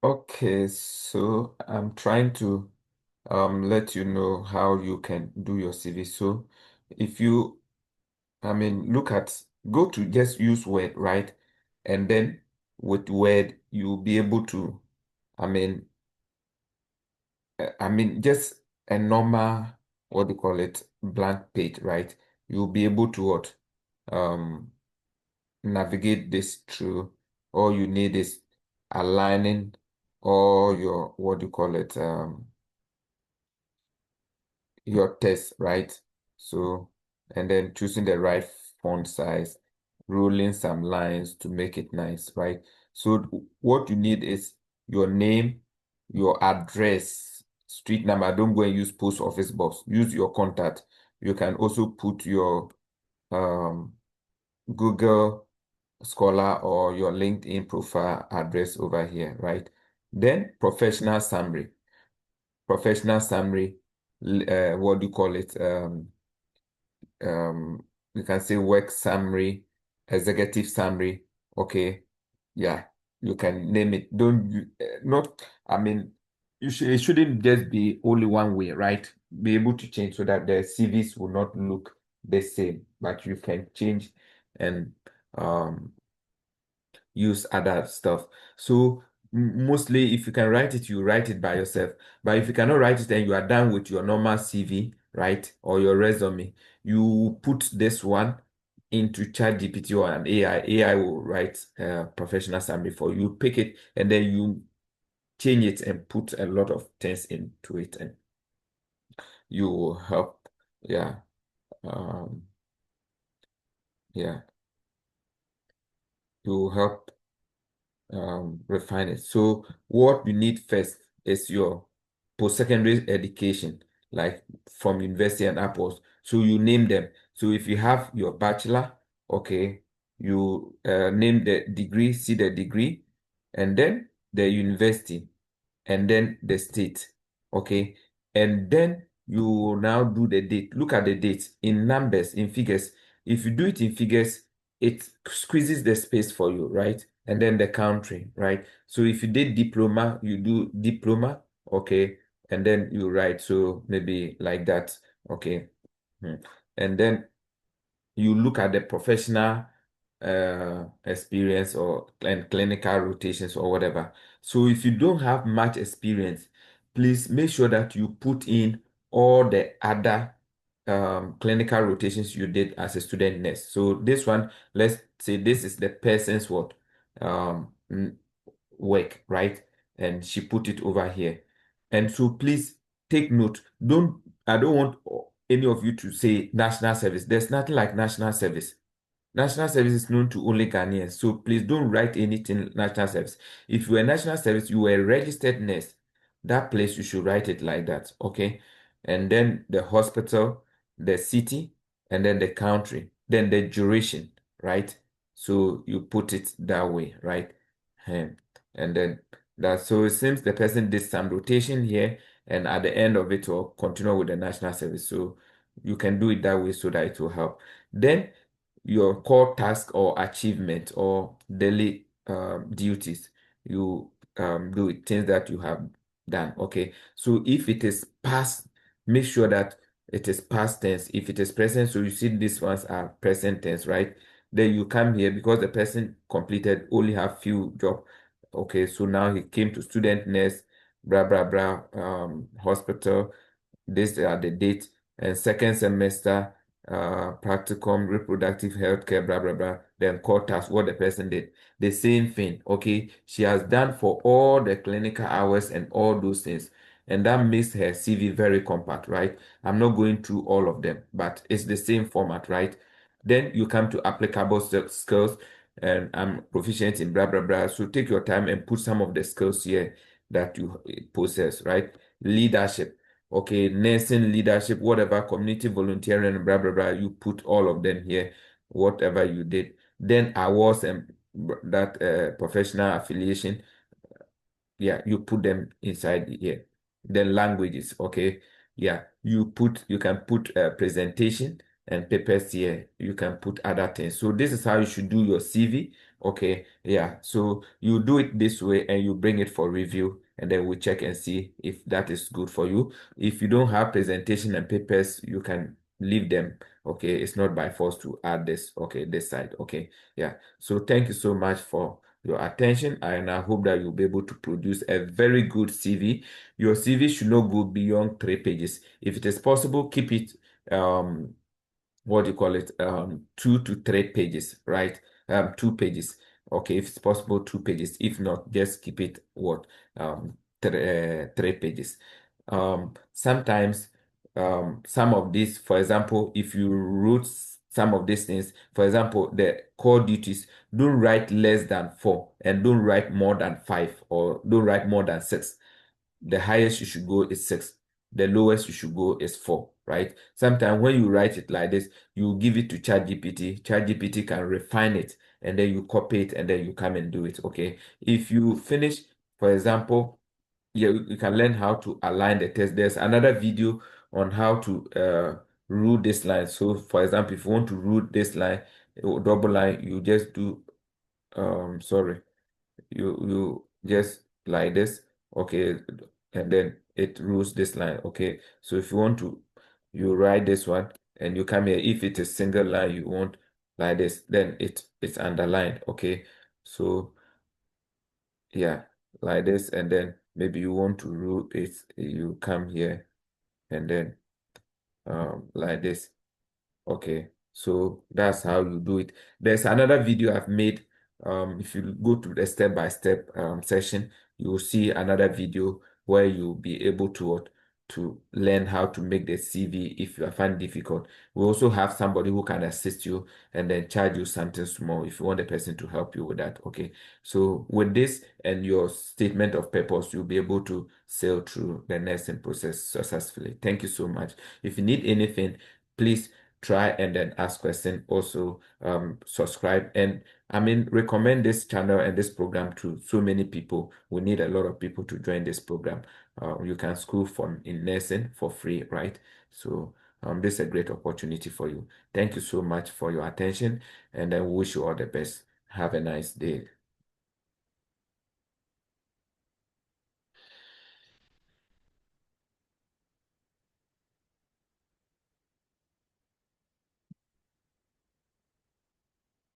Okay, so I'm trying to let you know how you can do your CV. So if you, look at, go to just use Word, right? And then with Word, you'll be able to, I mean, just a normal, what do you call it, blank page, right? You'll be able to what? Um, Navigate this through. All you need is aligning all your, what do you call it, your test, right? So, and then choosing the right font size, rolling some lines to make it nice, right? So what you need is your name, your address, street number. Don't go and use post office box. Use your contact. You can also put your um, Google Scholar or your LinkedIn profile address over here, right? Then professional summary, what do you call it? Um, you can say work summary, executive summary. Okay, yeah, you can name it. Don't you, not. It shouldn't just be only one way, right? Be able to change so that the CVs will not look the same, but you can change and um use other stuff. So mostly, if you can write it, you write it by yourself. But if you cannot write it and you are done with your normal CV, right, or your resume, you put this one into ChatGPT or an AI. AI will write a professional summary for you. Pick it and then you change it and put a lot of things into it, and you will help. Yeah, um, yeah, you will help refine it. So what you need first is your post-secondary education, like from university and upwards. So you name them. So if you have your bachelor, okay, you name the degree, see the degree, and then the university and then the state. Okay. And then you will now do the date. Look at the dates in numbers, in figures. If you do it in figures, it squeezes the space for you, right? And then the country, right? So if you did diploma, you do diploma, okay, and then you write. So maybe like that, okay. Hmm. And then you look at the professional experience or clinical rotations or whatever. So if you don't have much experience, please make sure that you put in all the other clinical rotations you did as a student nurse. So this one, let's say this is the person's what work, right? And she put it over here. And so please take note. I don't want any of you to say national service. There's nothing like national service. National service is known to only Ghanaians. So please don't write anything national service. If you were national service, you were a registered nurse. That place you should write it like that. Okay. And then the hospital, the city, and then the country, then the duration, right? So you put it that way, right? And, and then that so it seems the person did some rotation here, and at the end of it will continue with the national service. So you can do it that way so that it will help. Then your core task or achievement or daily duties. You do it, things that you have done. Okay. So if it is past, make sure that it is past tense. If it is present, so you see these ones are present tense, right? Then you come here because the person completed only have few job. Okay, so now he came to student nurse, blah blah blah, hospital. These are the dates. And second semester, practicum, reproductive health care, blah, blah, blah. Then quarters, what the person did. The same thing, okay? She has done for all the clinical hours and all those things. And that makes her CV very compact, right? I'm not going through all of them, but it's the same format, right? Then you come to applicable skills, and I'm proficient in blah, blah, blah. So take your time and put some of the skills here that you possess, right? Leadership. Okay, nursing, leadership, whatever, community volunteering, blah, blah, blah. You put all of them here, whatever you did. Then awards and that professional affiliation, yeah, you put them inside here. Then languages, okay. Yeah, you can put presentation and papers here. You can put other things. So this is how you should do your CV. Okay, yeah. So you do it this way and you bring it for review, and then we check and see if that is good for you. If you don't have presentation and papers, you can leave them. Okay, it's not by force to add this. Okay, this side. Okay, yeah. So thank you so much for your attention, and I hope that you'll be able to produce a very good CV. Your CV should not go beyond 3 pages. If it is possible, keep it what do you call it? 2 to 3 pages, right? 2 pages. Okay, if it's possible, 2 pages. If not, just keep it what? 3 pages. Sometimes some of these, for example, if you wrote some of these things, for example, the core duties, don't write less than 4 and don't write more than 5 or don't write more than 6. The highest you should go is 6. The lowest you should go is 4, right? Sometimes when you write it like this, you give it to ChatGPT. ChatGPT can refine it and then you copy it and then you come and do it, okay? If you finish, for example, yeah, you can learn how to align the text. There's another video on how to rule this line. So, for example, if you want to rule this line, double line, you just do, sorry, you just like this, okay, and then it rules this line, okay. So if you want to, you write this one and you come here. If it is single line you want like this, then it's underlined, okay. So yeah, like this, and then maybe you want to rule it, you come here and then like this. Okay, so that's how you do it. There's another video I've made. If you go to the step-by-step session, you will see another video where you'll be able to to learn how to make the CV if you find it difficult. We also have somebody who can assist you and then charge you something small if you want the person to help you with that. Okay, so with this and your statement of purpose, you'll be able to sail through the nursing process successfully. Thank you so much. If you need anything, please try and then ask question. Also subscribe, and I mean recommend this channel and this program to so many people. We need a lot of people to join this program. You can school from in nursing for free, right? So this is a great opportunity for you. Thank you so much for your attention, and I wish you all the best. Have a nice day.